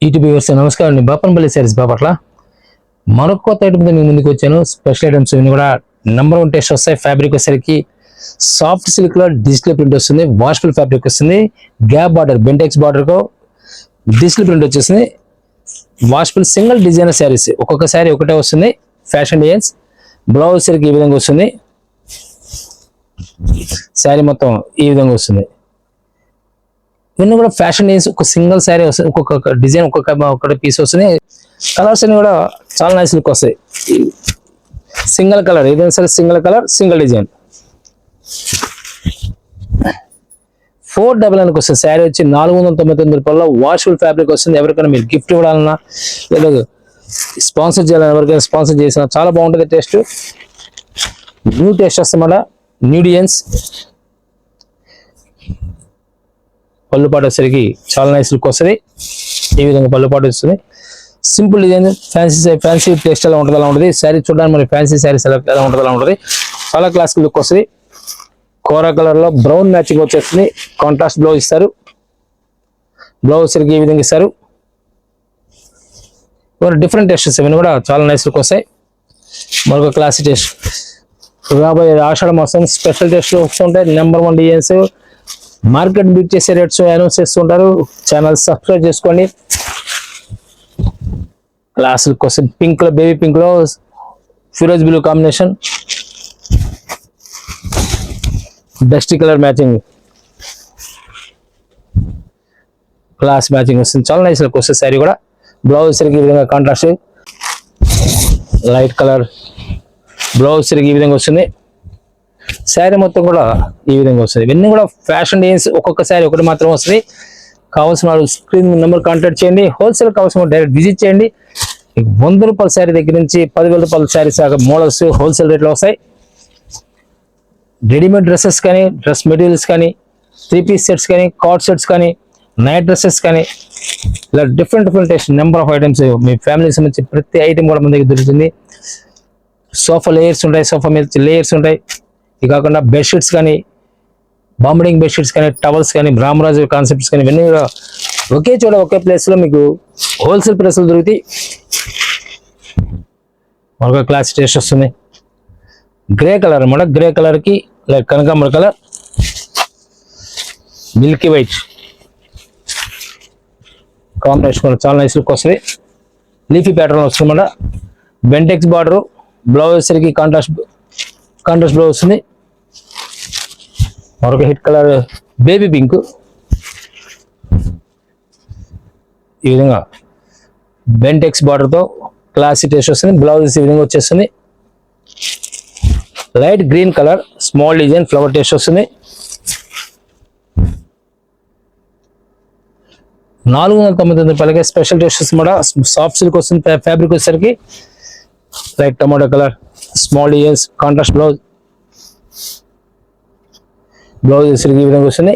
YouTube viewers నమస్కారం అండి. బాపనపల్లి సారీస్ బాపట్ల మరొక కొత్త ఐటమ్తో మీ ముందుకు వచ్చాను. స్పెషల్ ఐటమ్స్ ఇవన్నీ కూడా నెంబర్ 1 టేస్ట్ వస్తాయి. ఫ్యాబ్రిక్ వచ్చేసరికి సాఫ్ట్ సిల్క్ లో డిజిటల్ ప్రింట్ వస్తుంది. వాష్ఫుల్ ఫ్యాబ్రిక్ వస్తుంది. గ్యాప్ బార్డర్ బెంటెక్స్ బార్డర్ కు డిజిటల్ ప్రింట్ వచ్చేసింది. వాష్ఫుల్ సింగిల్ డిజైనర్ శారీస్, ఒక్కొక్క శారీ ఒకటే వస్తుంది. Fashion designs. బ్లౌజ్ వచ్చేసరికి ఈ విధంగా వస్తుంది. శారీ మొత్తం ఈ విధంగా వస్తుంది. ఇవన్నీ కూడా ఫ్యాషన్ డిజైన్స్. ఒక సింగిల్ శారీ వస్తుంది, ఒక్కొక్క డిజైన్ ఒక్కొక్క పీస్ వస్తుంది. కలర్స్ అన్ని కూడా చాలా నైస్ లుక్ వస్తాయి. సింగిల్ కలర్ ఏదైనా సరే సింగిల్ కలర్ సింగిల్ డిజైన్. 499 వస్తుంది. శారీ వచ్చి 499 రూపాయల్లో వాష్ఫుల్ ఫ్యాబ్రిక్ వస్తుంది. ఎవరికైనా మీరు గిఫ్ట్ ఇవ్వాలన్నా లేదా స్పాన్సర్ చేయాలన్నా ఎవరికైనా స్పాన్సర్ చేసినా చాలా బాగుంటుంది. టేస్ట్ న్యూ టేస్ట్ వస్తామట. New designs. పళ్ళుపాటు వచ్చేసరికి చాలా నైస్ లుక్ వస్తుంది. ఈ విధంగా పళ్ళుపాటు వస్తుంది. Simple design. ఫ్యాన్సీ టేస్ట్ ఎలా ఉంటుంది అలా ఉంటుంది. శారీ చూడడానికి మరి ఫ్యాన్సీ శారీస్ ఎలా ఉంటుంది అలా ఉంటుంది. చాలా క్లాసిక్ లుక్ వస్తుంది. కోరా కలర్ లో బ్రౌన్ మ్యాచింగ్ వచ్చేస్తుంది. కాంట్రాస్ట్ బ్లౌజ్ ఇస్తారు. బ్లౌజ్ వచ్చేసరికి ఈ విధంగా ఇస్తారు. డిఫరెంట్ టేస్ట్స్ ఇవన్నీ కూడా చాలా నైస్ లుక్ వస్తాయి. మరొక క్లాసిక్ టేస్ట్. రాబోయే ఆషాఢ మాసం స్పెషల్ టేస్ట్ వస్తుంటాయి. Number 1 designs. మార్కెట్ బీట్ చేసే రేట్స్ అనౌన్స్ చేస్తుంటారు. ఛానల్ సబ్స్క్రైబ్ చేసుకోండి. క్లాస్ లుక్ వస్తుంది. పింక్ లో బేబీ పింక్ లో ఫిరోజ్ blue combination. Dusty colour matching. Class matching వస్తుంది. చాలా నైస్ లుక్ వస్తుంది. శారీ కూడా బ్లౌజ్ సరిగ్గా ఈ విధంగా కాంట్రాస్ట్ లైట్ కలర్. బ్లౌజ్ సరిగ్గా ఈ విధంగా వస్తుంది. శారీ మొత్తం కూడా ఈ విధంగా వస్తుంది. ఇవన్నీ కూడా ఫ్యాషన్ డిజైన్స్. ఒక్కొక్క శారీ ఒకటి మాత్రం వస్తుంది. కావాల్సిన వాళ్ళు స్క్రీన్ నెంబర్ కాంటాక్ట్ చేయండి. హోల్సేల్ కావాల్సిన డైరెక్ట్ విజిట్ చేయండి. 100 రూపాయల శారీ దగ్గర నుంచి 10,000 రూపాయల శారీస్ మోడల్స్ హోల్సేల్ రేట్లో వస్తాయి. రెడీమేడ్ డ్రెస్సెస్ కానీ, డ్రెస్ మెటీరియల్స్ కానీ, 3 పీస్ సెట్స్ కానీ, కార్డ్ సెట్స్ కానీ, నైట్ డ్రెస్సెస్ కానీ, ఇలా different taste number of items మీ ఫ్యామిలీకి సంబంధించి ప్రతి ఐటమ్ కూడా మన దగ్గర దొరుకుతుంది. సోఫా లేయర్స్ ఉంటాయి. సోఫా మీద లేయర్స్ ఉంటాయి. ఇది కాకుండా బెడ్షీట్స్ కానీ, బాంబడింగ్ బెడ్షీట్స్ కానీ, టవల్స్ కానీ, రామరాజు కాన్సెప్ట్స్ కానీ, ఇవన్నీ కూడా ఒకే చోట ఒకే ప్లేస్ లో మీకు హోల్సేల్ ప్రైస్ లో దొరుకుతాయి. మరొక క్లాస్ టేస్ట్ వస్తుంది. గ్రే కలర్ అన్నమాట. గ్రే కలర్ కి లైక్ కనకాంబర కలర్, మిల్కీ వైట్ కాంబినేషన్ చాలా నైస్ లుక్ వస్తుంది. లీఫీ ప్యాటర్న్ వస్తుంది అన్నమాట. Bentex border. బ్లౌజ్ సరికి కాంట్రాస్ట్ బ్లౌజ్ వస్తుంది. మరొక హిట్ కలర్ బేబీ పింక్. ఈ విధంగా బెంటెక్స్ బార్డర్ తో క్లాసిక్ టేస్ట్ వస్తుంది. బ్లౌజ్ ఈ విధంగా వచ్చేస్తుంది. Light green colour small design flower taste వస్తుంది. 499 రూపాయలకి స్పెషల్ టేస్ట్ వస్తుంది. సాఫ్ట్ సిల్క్ వస్తుంది. ఫ్యాబ్రిక్ వచ్చేసరికి light tomato colour small designs contrast blouse. Blouse వచ్చేసరికి ఈ విధంగా వస్తుంది.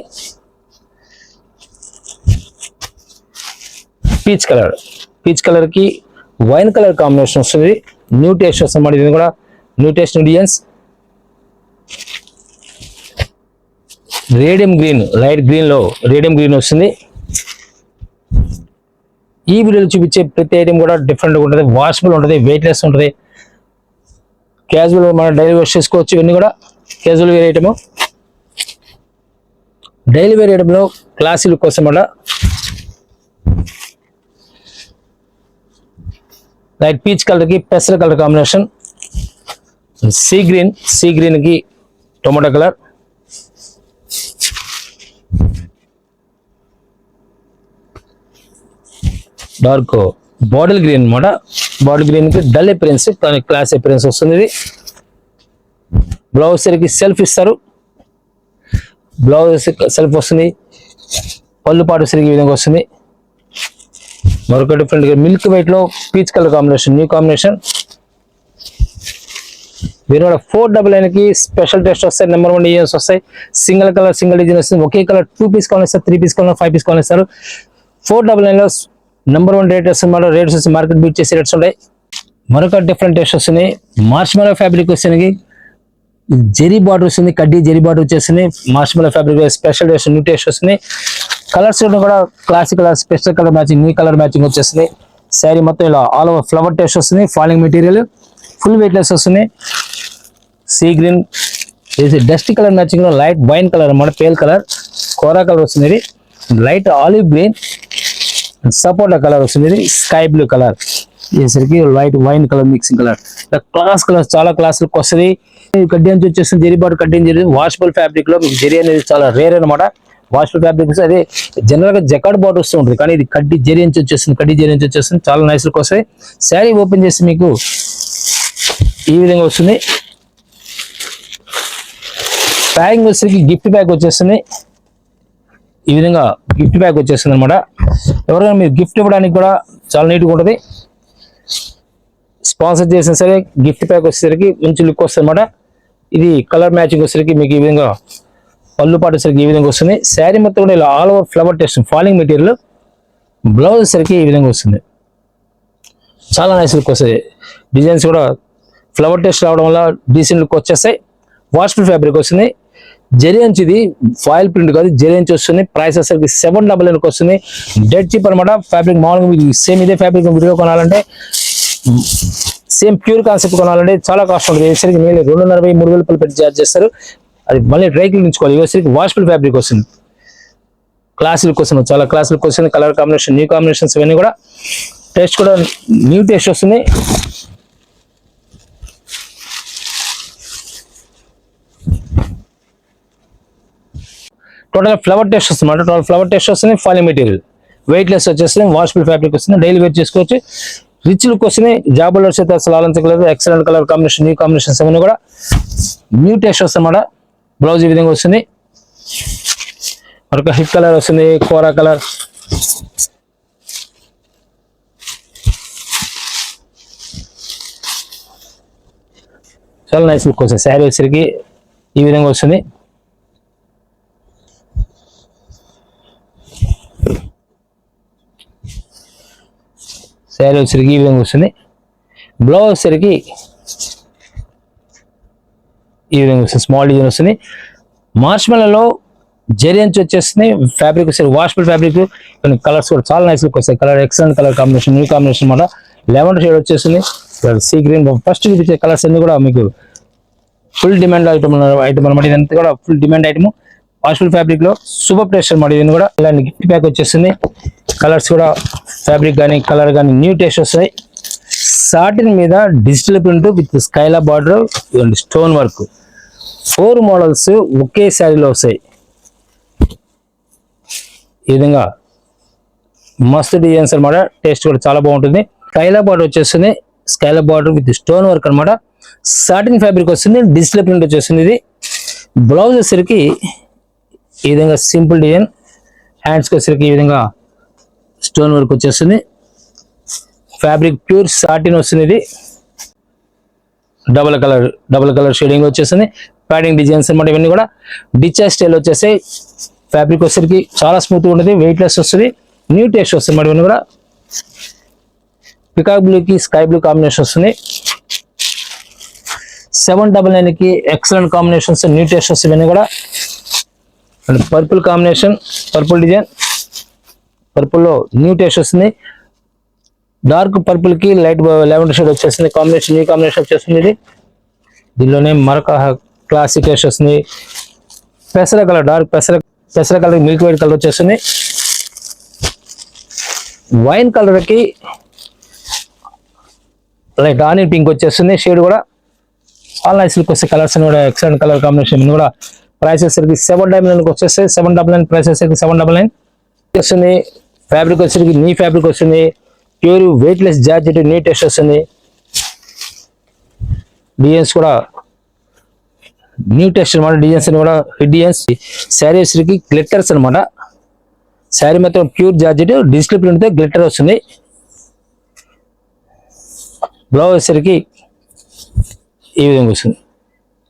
పీచ్ కలర్ కి వైన్ కలర్ కాంబినేషన్ వస్తుంది. న్యూ టేస్ట్ వస్తుంది. ఇది కూడా new taste new designs. Radium green light green లో రేడియం గ్రీన్ వస్తుంది. ఈ వీడియోలో చూపించే ప్రతి ఐటమ్ కూడా డిఫరెంట్గా ఉంటుంది. వాషబుల్ ఉంటుంది. వెయిట్లెస్ ఉంటుంది. క్యాజువల్ మనం డైలీ వేర్ చేసుకోవచ్చు. ఇవన్నీ కూడా casual wear item. Daily wear ఐటమ్లో క్లాసీ లుక్ కోసం అన్నమాట. లైట్ పీచ్ కలర్ కి పెసర కలర్ కాంబినేషన్. సీ గ్రీన్ కి tomato colour. Dark bottle green అన్నమాట. బాటిల్ గ్రీన్ కి డల్ అపిరెన్స్, కానీ క్లాస్ అపిరెన్స్ వస్తుంది. ఇది బ్లౌజ్ సరికి సెల్ఫ్ ఇస్తారు. బ్లౌజ్ సెల్ఫ్ వస్తుంది. పళ్ళు పాటు సరికి ఈ విధంగా వస్తుంది. మరొక డిఫరెంట్ మిల్క్ వైట్ లో peach colour combination, new combination. వీరు 499 కి స్పెషల్ టెస్ట్ వస్తాయి. నెంబర్ 1 డిజైన్స్ వస్తాయి. సింగిల్ కలర్ సింగిల్ డిజైన్ వస్తుంది. ఒకే కలర్ 2 పీస్ కావాలి సార్, 3 పీస్ కావాలి, 5 పీస్ కావాలి సార్. 499 లో నెంబర్ 1 రేట్ వస్తుంది. రేట్స్ వచ్చి మార్కెట్ బీట్ చేసే రేట్స్ ఉంటాయి. మరొక డిఫరెంట్ టెస్ట్ వస్తుంది. మార్ష్మెలో ఫ్యాబ్రిక్ వస్తుంది. జెరీ బార్డర్ వస్తుంది. కడ్డీ జెరీ బార్డర్ వచ్చేస్తుంది. Marshmallow fabric special taste new taste వస్తుంది. కలర్స్ కూడా classic colour, special colour matching, new colour matching వచ్చేస్తుంది. శారీ మొత్తం ఇలా ఆల్ ఓవర్ ఫ్లవర్ టేస్ట్ వస్తుంది. ఫాలింగ్ మెటీరియల్, ఫుల్ వెయిట్లెస్ వస్తుంది. సీ గ్రీన్, ఇది డస్ట్ కలర్ మ్యాచింగ్ లో లైట్ వైన్ కలర్ అన్నమాట, పేల్ కలర్, కోరా కలర్ వస్తుంది. ఇది లైట్ ఆలివ్ గ్రీన్, సపోటా కలర్ వస్తుంది. ఇది స్కై బ్లూ కలర్, ఇసరికి light wine colour mixing colour. Class colour, చాలా క్లాస్ లుక్ వస్తుంది. కడ్డీ అంచు వచ్చేస్తుంది, జరీ బార్డర్ కడ్డీ జరీ, వాషబుల్ ఫ్యాబ్రిక్ లో మీకు జరీ అనేది చాలా రేర్ అనమాట. వాషబుల్ ఫ్యాబ్రిక్ అదే జనరల్ గా జకార్డ్ బార్డర్ వస్తూ ఉంటుంది, కానీ ఇది కడ్డీ జరీ అంచు వచ్చేస్తుంది. కడ్డీ జరీ అంచు వచ్చేస్తుంది, చాలా నైస్ లుక్ వస్తాయి. శారీ ఓపెన్ చేసి మీకు ఈ విధంగా వస్తుంది. ప్యాకింగ్ వచ్చేసరికి గిఫ్ట్ ప్యాక్ వచ్చేస్తుంది. ఈ విధంగా గిఫ్ట్ ప్యాక్ వచ్చేస్తుంది అనమాట. ఎవరైనా మీరు గిఫ్ట్ ఇవ్వడానికి కూడా చాలా నీట్గా ఉంటుంది. స్పాన్సర్ చేసిన సరే గిఫ్ట్ ప్యాక్ వచ్చేసరికి మంచి లుక్ వస్తుంది అనమాట. ఇది కలర్ మ్యాచింగ్ వచ్చేసరికి మీకు ఈ విధంగా పళ్ళు పాటు వచ్చేసరికి ఈ విధంగా వస్తుంది. శారీ మొత్తం కూడా ఇలా all over flower test falling material. Blouse వచ్చేసరికి ఈ విధంగా వస్తుంది, చాలా నైస్ లుక్ వస్తుంది. డిజైన్స్ కూడా ఫ్లవర్ టెస్ట్ రావడం వల్ల డీసెంట్ లుక్ వచ్చేస్తాయి. వాష్ఫుల్ ఫ్యాబ్రిక్ వస్తుంది. జరీ అంచు, ఇది ఫాయిల్ ప్రింట్ కాదు, జరీ అంచు వస్తుంది. ప్రైస్ వచ్చేసరికి 799 వస్తుంది. డెడ్ చీప్ అనమాట. ఫ్యాబ్రిక్ మామూలుగా సేమ్ ఇదే ఫ్యాబ్రిక్ విడిగా కొనాలంటే, సేమ్ ప్యూర్ కాన్సెప్ట్ కొనాలంటే చాలా కాస్ట్ ఉంటుంది. వేసరికి మీరు 240-3 వేల రూపాయలు పెట్టి చార్జ్ చేస్తారు. అది మళ్ళీ డ్రై క్లీన్ ఉంచుకోవాలి. వేసరికి వాష్ఫుల్ ఫ్యాబ్రిక్ వస్తుంది. క్లాస్ లుక్ వస్తుంది, చాలా క్లాస్ లుక్ వస్తుంది. కలర్ కాంబినేషన్, న్యూ కాంబినేషన్స్ ఇవన్నీ కూడా. టేస్ట్ కూడా న్యూ టేస్ట్ వస్తుంది. టోటల్ ఫ్లవర్ టేస్ట్ వస్తుంది అన్నమాట. టోటల్ ఫ్లవర్ టేస్ట్ వస్తుంది. ఫాలింగ్ మెటీరియల్, వెయిట్ లెస్ వచ్చేస్తుంది. వాషబుల్ ఫ్యాబ్రిక్ వస్తుంది. డైలీ వేర్ చేసుకోవచ్చు. రిచ్ లుక్ వస్తుంది. జాబుల్ అయితే అసలు ఆలోచించలేదు. Excellent colour combination, new combinations అవన్నీ కూడా న్యూ టేస్ట్ వస్తుంది అన్నమాట. బ్లౌజ్ ఈ విధంగా వస్తుంది. మరొక హిప్ కలర్ వస్తుంది, కోరా కలర్. చాలా నైస్ లుక్ వస్తుంది. శారీ వచ్చేసరికి ఈ విధంగా వస్తుంది. శారీ వచ్చేసరికి ఈ విధంగా వస్తుంది. బ్లౌజ్ వచ్చేసరికి ఈ విధంగా వస్తుంది. స్మాల్ డిజైన్ వస్తుంది. మార్ష్మెల్లో జరీ అంచు వచ్చేస్తుంది. ఫ్యాబ్రిక్ వచ్చేసి వాషబుల్ ఫ్యాబ్రిక్. కొన్ని కలర్స్ కూడా చాలా నైస్ లుక్ వస్తాయి. Colour excellent colour combination, new combination అన్నమాట. లెవెండర్ షేడ్ వచ్చేస్తుంది. సీ గ్రీన్, ఫస్ట్ చూపించే కలర్స్ అన్ని కూడా మీకు ఫుల్ డిమాండ్ ఐటమ్ అనమాట. ఇదంతా కూడా full demand item. Washable fabric లో సూపర్ టేస్ట్ అనమాట. ఇది కూడా ఇలాంటి గిఫ్ట్ ప్యాక్ వచ్చేస్తుంది. కలర్స్ కూడా ఫ్యాబ్రిక్ కానీ కలర్ కానీ న్యూ టేస్ట్ వస్తాయి. సాటిన్ మీద డిజిటల్ ప్రింట్ విత్ స్కైలా బార్డర్, స్టోన్ వర్క్. 4 మోడల్స్ ఒకే శారీలో వస్తాయి. ఈ విధంగా మస్తు డిజైన్స్ అనమాట. టేస్ట్ కూడా చాలా బాగుంటుంది. స్కైలా బార్డర్ వచ్చేస్తుంది. Skyla border with stone work అనమాట. సాటిన్ ఫ్యాబ్రిక్ వస్తుంది. డిజిటల్ ప్రింట్ వచ్చేస్తుంది. ఇది బ్లౌజ్ వచ్చేసరికి ఈ విధంగా సింపుల్ డిజైన్. హ్యాండ్స్కి వచ్చేసరికి ఈ విధంగా స్టోన్ వర్క్ వచ్చేస్తుంది. ఫ్యాబ్రిక్ ప్యూర్ సాటిన్ వస్తుంది. ఇది డబుల్ కలర్ షేడింగ్ వచ్చేస్తుంది. ప్యాడింగ్ డిజైన్స్ అనమాట. ఇవన్నీ కూడా డిచర్ స్టైల్ వచ్చేసి ఫ్యాబ్రిక్ వచ్చేసరికి చాలా స్మూత్గా ఉంటుంది. వెయిట్ లెస్ వస్తుంది. న్యూ టేస్ట్ వస్తుంది అన్నమాట. ఇవన్నీ కూడా పికాక్ బ్లూకి స్కై బ్లూ కాంబినేషన్ వస్తుంది. 799కి ఎక్సలెంట్ కాంబినేషన్స్, న్యూ టేస్ట్ వస్తుంది. ఇవన్నీ కూడా purple combination, purple design, purple లో న్యూ టేస్ట్ వస్తుంది. డార్క్ పర్పుల్ కి లైట్ లెవెండర్ షేడ్ వచ్చేస్తుంది. కాంబినేషన్, న్యూ కాంబినేషన్ వచ్చేస్తుంది. ఇది దీనిలోనే మరొక క్లాసిక్ టేస్ట్ వస్తుంది. పెసర కలర్, డార్క్ పెసర కలర్, మిల్క్ వైట్ కలర్ వచ్చేస్తుంది. వైన్ కలర్ కి లైట్ ఆనియన్ పింక్ వచ్చేస్తుంది. షేడ్ కూడా చాలా నైస్ లుక్ వస్తాయి. కలర్స్ కూడా ఎక్సలెంట్ కలర్ కాంబినేషన్ కూడా. ప్రైస్ వచ్చేసరికి 799 వచ్చేస్తాయి. 799 ప్రైస్ వచ్చేసరికి 799 వస్తుంది. ఫ్యాబ్రిక్ వచ్చేసరికి నీ ఫ్యాబ్రిక్ వస్తుంది. ప్యూర్ వెయిట్ లెస్ జార్జెట్, నీ టెస్ట్ వస్తుంది. డిజైన్స్ కూడా న్యూ టెస్ట్ అనమాట. డిజైన్స్ కూడా హిట్ డిజైన్స్. శారీ వచ్చేసరికి గ్లిట్టర్స్ అనమాట. శారీ మొత్తం ప్యూర్ జార్జెట్, డిజిటల్ ప్రింట్ తో గ్లిట్టర్ వస్తుంది. బ్లౌజ్ వచ్చేసరికి ఈ విధంగా వస్తుంది.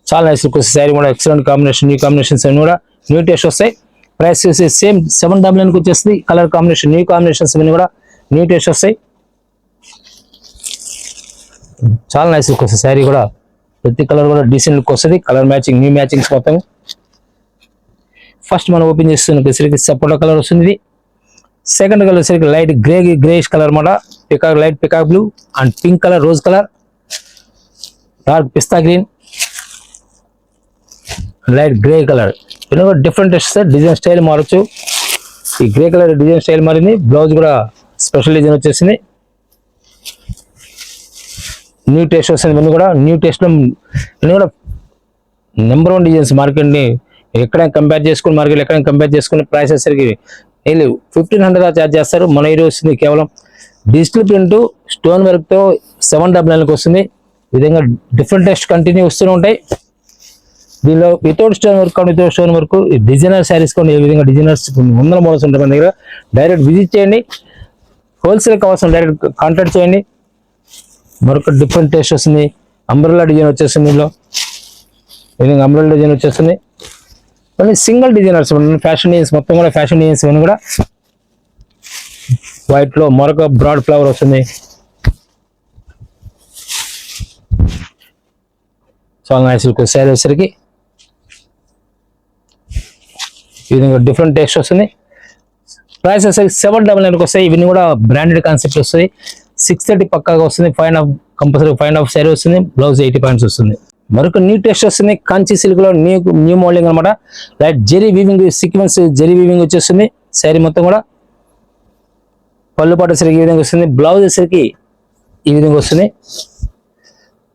చాలా నైస్ లుక్ వస్తుంది. శారీ కూడా ఎక్సలెంట్ కాంబినేషన్, న్యూ కాంబినేషన్స్ అన్ని కూడా న్యూ టేస్ట్ వస్తాయి. ప్రైస్ వచ్చి సేమ్ 799 వచ్చేస్తుంది. కలర్ కాంబినేషన్, న్యూ కాంబినేషన్స్ అన్ని కూడా న్యూ టేస్ట్ వస్తాయి. చాలా నైస్ లుక్ వస్తుంది. శారీ కూడా ప్రతి కలర్ కూడా డీసెంట్ లుక్ వస్తుంది. కలర్ మ్యాచింగ్, న్యూ మ్యాచింగ్స్ మొత్తం. ఫస్ట్ మనం ఓపెన్ చేస్తున్నసరికి సపోటా కలర్ వస్తుంది ఇది. సెకండ్ కలర్ వచ్చేసరికి లైట్ గ్రేయిష్ కలర్ అనమాట, light peacock blue and pink colour, rose colour, dark పిస్తా green, light grey colour. Different design style మారచ్చు. ఈ గ్రే కలర్ డిజైన్ స్టైల్ మారింది. బ్లౌజ్ కూడా స్పెషల్ డిజైన్ వచ్చేసింది. న్యూ టేస్ట్ వస్తుంది. ఇవన్నీ కూడా న్యూ టేస్ట్ లో ఇవన్నీ కూడా నెంబర్ 1 డిజైన్స్ మార్కెట్ ని ఎక్కడైనా కంపేర్ చేసుకుని మార్కెట్ ఎక్కడైనా కంపేర్ చేసుకుని ప్రైస్ వచ్చేసరికి 1500 ఛార్జ్ చేస్తారు. మన ఈరోజు వస్తుంది కేవలం డిజిటల్ ప్రింట్ స్టోన్ వర్క్ తో 799 వస్తుంది. ఈ విధంగా డిఫరెంట్ టెస్ట్ కంటిన్యూ వస్తూనే ఉంటాయి. దీనిలో వితౌట్ స్టోన్ వర్క్ కానీ without stone work designer saris కొన్ని ఏ విధంగా డిజైనర్స్ 100 మోడల్స్ ఉంటాయి మన దగ్గర. డైరెక్ట్ విజిట్ చేయండి. హోల్సేల్ కావాల్సిన డైరెక్ట్ కాంటాక్ట్ చేయండి. మరొక డిఫరెంట్ టేస్ట్ వస్తుంది. అంబ్రెల్లా డిజైన్ వచ్చేస్తుంది. దీనిలో ఈ విధంగా అంబ్రెల్లా డిజైన్ వచ్చేస్తుంది. మళ్ళీ సింగిల్ డిజైనర్స్ ఫ్యాషన్ డిజైన్స్ మొత్తం కూడా ఫ్యాషన్ డిజైన్స్ ఇవన్నీ కూడా వైట్ లో మరొక బ్రాడ్ ఫ్లవర్ వస్తుంది. చాలా నైస్ లుక్ శారీ వచ్చేసరికి ఈ విధంగా డిఫరెంట్ టేస్ట్ వస్తుంది. ప్రైస్ వచ్చేసరికి 799 వస్తాయి. ఇవన్నీ కూడా బ్రాండెడ్ కాన్సెప్ట్ వస్తుంది. 630 పక్కాగా వస్తుంది. 5.5 కంపల్సరీ 5.5 శారీ వస్తుంది. బ్లౌజ్ 80 పాయింట్స్ వస్తుంది. మరొక న్యూ టెస్ట్ వస్తుంది. కంచి సిల్క్ లో న్యూ మోడలింగ్ అనమాట. Light zari weaving sequence zari weaving వచ్చేస్తుంది. శారీ మొత్తం కూడా పళ్ళు పాటు వచ్చేసరికి ఈ విధంగా వస్తుంది. బ్లౌజ్ వచ్చేసరికి ఈ విధంగా వస్తుంది.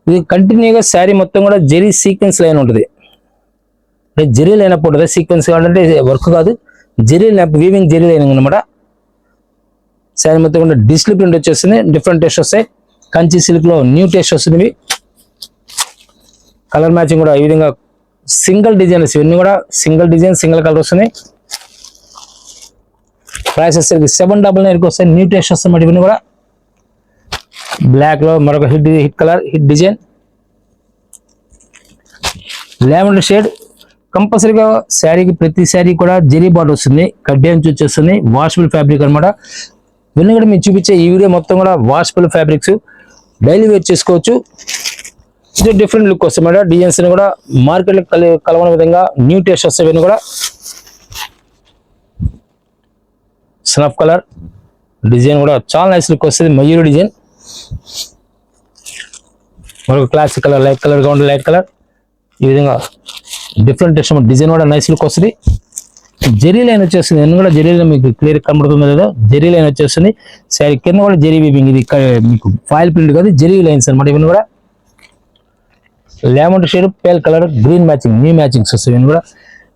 ఇది కంటిన్యూగా శారీ మొత్తం కూడా జెరీ సీక్వెన్స్ లైన్ ఉంటుంది. అంటే జెరీ లైనప్పుడు ఉంటుంది. సీక్వెన్స్ కావాలంటే వర్క్ కాదు, జెరీ వీవింగ్ జెరీ లైన్ అనమాట. శారీ మొత్తం కూడా డిజిటల్ ప్రింట్ వచ్చేస్తుంది. డిఫరెంట్ టేస్ట్ వస్తాయి. కంచి సిల్క్ లో న్యూ టేస్ట్ వస్తుంది. కలర్ మ్యాచింగ్ కూడా ఈ విధంగా సింగిల్ డిజైన్స్ ఇవన్నీ కూడా సింగిల్ డిజైన్ సింగిల్ కలర్ వస్తున్నాయి. ప్రైస్ వచ్చేసరికి 799 వస్తాయి. న్యూ టేస్ట్ వస్తాయి. ఇవన్నీ కూడా బ్లాక్ లో మరొక hit colour hit design lavender shade. కంపల్సరీగా శారీకి ప్రతి శారీ కూడా జెరీ బార్డర్ వస్తుంది. కడ్డీ నుంచి వచ్చేస్తుంది. వాషబుల్ ఫ్యాబ్రిక్ అనమాట. ఇవన్నీ కూడా మీరు చూపించే ఈ వీడియో మొత్తం కూడా వాషబుల్ ఫ్యాబ్రిక్స్ డైలీ వేర్ చేసుకోవచ్చు. ఇది డిఫరెంట్ లుక్ వస్తుంది మేడం. డిజైన్స్ కూడా మార్కెట్ లో కలవని విధంగా న్యూ టేస్ట్ వస్తాయి. ఇవన్నీ కూడా స్నఫ్ కలర్ డిజైన్ కూడా చాలా నైస్ లుక్ వస్తుంది. మయూరి డిజైన్ మరొక క్లాసిక్ కలర్ లైట్ కలర్ గా ఉండే లైట్ కలర్. ఈ విధంగా డిఫరెంట్ టేస్ట్ డిజైన్ కూడా నైస్ లుక్ వస్తుంది. జెరీ లైన్ వచ్చేస్తుంది. నేను కూడా జెరీ లైన్ మీకు క్లియర్ కనబడుతుందో లేదో జెరీ లైన్ వచ్చేస్తుంది. శారీ కింద కూడా జెరీ వీవింగ్. ఇది మీకు ఫాయిల్ ప్రింట్ కాదు, జెరీ లైన్స్ అనమాట. ఇవన్నీ కూడా lemon shade pale colour green matching new matchings వస్తాయి. ఇవన్నీ కూడా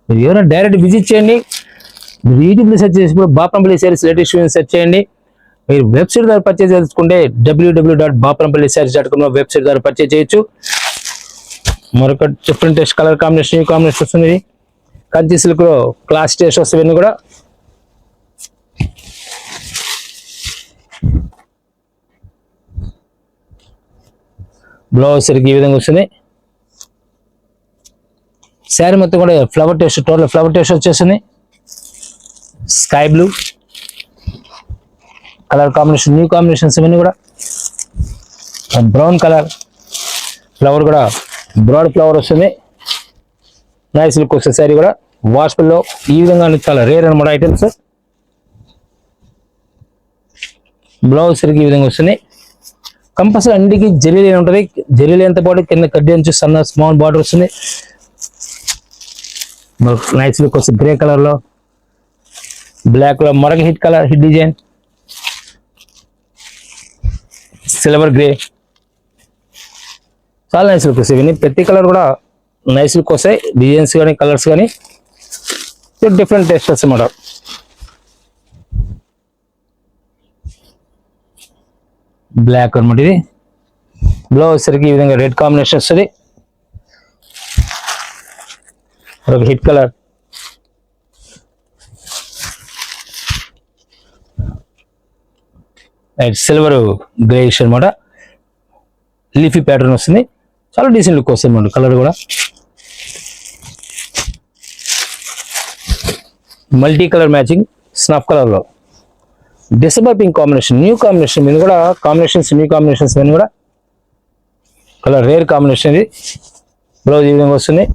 మీరు ఎవరైనా డైరెక్ట్ విజిట్ చేయండి. మీరు యూట్యూబ్లో సెర్చ్ చేసినప్పుడు బాపనపల్లి శారీస్ లేటెస్ట్ సెర్చ్ చేయండి. మీరు వెబ్సైట్ ద్వారా పర్చేజ్ చేసుకుంటే www.bapanapallisarees.com వెబ్సైట్ ద్వారా పర్చేజ్ చేయొచ్చు. మరొక different taste colour combination new combination వస్తుంది. కంచి సిల్క్ లో క్లాస్ టేస్ట్ వస్తాయి. ఇవన్నీ కూడా బ్లౌజ్ సరికి ఈ విధంగా వస్తుంది. శారీ మొత్తం కూడా flower taste total flower taste వచ్చేస్తుంది. Sky blue colour combination new combinations ఇవన్నీ కూడా బ్రౌన్ కలర్ ఫ్లవర్ కూడా బ్రాడ్ ఫ్లవర్ వస్తుంది. నైస్ లుక్ వస్తుంది. శారీ కూడా వాష్బుల్ లో ఈ విధంగా చాలా రేర్ అనమాట ఐటమ్స్. బ్లౌజ్ సరికి ఈ విధంగా వస్తుంది. కంపల్సరీ అన్నిటికీ జెరీ లైన్ ఉంటుంది. జెరీ లైన్తో పాటు కింద కడ్డీ నుంచి సన్న స్మాల్ బార్డర్ వస్తుంది. నైస్ లుక్ వస్తుంది. గ్రే కలర్ లో బ్లాక్ లో మరొక hit colour hit design silver grey చాలా నైస్ లుక్ వస్తాయి. ఇవన్నీ ప్రతి కలర్ కూడా నైస్ లుక్ వస్తాయి. డిజైన్స్ కానీ కలర్స్ కానీ డిఫరెంట్ టేస్ట్ వస్తాయి మేడం. బ్లాక్ అనమాట. ఇది బ్లౌజ్ సరికి ఈ విధంగా రెడ్ కాంబినేషన్ వస్తుంది. ఒక హిట్ కలర్ సిల్వర్ గ్రేయిష్ అనమాట. లీఫీ ప్యాటర్న్ వస్తుంది. చాలా డీసెంట్ లుక్ వస్తుంది అన్నమాట. కలర్ కూడా multi colour matching snuff colour లో December pink combination new combination. ఇది కూడా కాంబినేషన్స్ న్యూ కాంబినేషన్స్ ఇవన్నీ కూడా కలర్ రేర్ కాంబినేషన్. ఇది బ్లౌజ్ ఈ విధంగా వస్తుంది.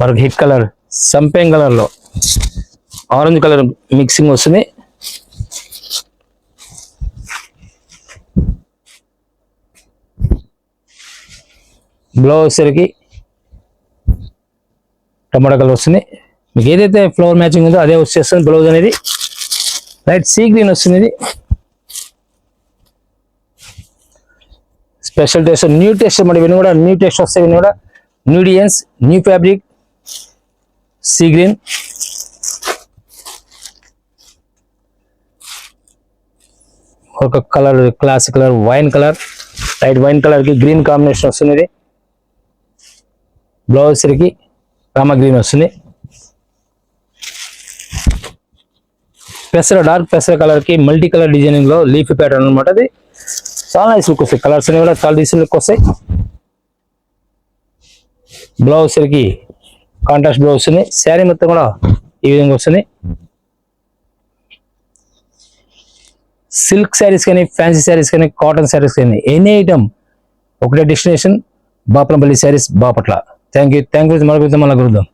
మరొక హిట్ కలర్ సంపెంగ్ కలర్ లో ఆరెంజ్ కలర్ మిక్సింగ్ వస్తుంది. బ్లౌజ్ వచ్చేసరికి టమాటా కలర్ వస్తుంది. మీకు ఏదైతే ఫ్లవర్ మ్యాచింగ్ ఉందో అదే వచ్చేస్తుంది బ్లౌజ్ అనేది. లైట్ సీ గ్రీన్ వస్తుంది. ఇది స్పెషల్ టేస్ట్, న్యూ టేస్ట్ అన్నమాట. ఇవన్నీ కూడా న్యూ టేస్ట్ వస్తాయి. ఇవన్నీ కూడా new designs, new fabric, sea green. ఒక colour classic colour wine colour, light wine colour కి గ్రీన్ కాంబినేషన్ వస్తుంది. ఇది బ్లౌజ్ సరికి రామా గ్రీన్ వస్తుంది. పెసర డార్క్ పెసర కలర్ కి మల్టీ కలర్ డిజైనింగ్ లో లీఫ్ ప్యాటర్న్ అనమాట. అది చాలా నైస్ లుక్ వస్తాయి. కలర్స్ అనేవి కూడా చాలా డీసెంట్ లుక్ వస్తాయి. బ్లౌజ్ సరికి కాంట్రాస్ట్ బ్లౌజ్ వస్తుంది. శారీ మొత్తం కూడా ఈ విధంగా వస్తుంది. సిల్క్ శారీస్ కానీ, ఫ్యాన్సీ శారీస్ కానీ, కాటన్ శారీస్ కానీ, ఎనీ ఐటమ్ ఒకటే destination Bapanapalli saris Bapatla. Thank you. మరొక మళ్ళీ కలుద్దాం.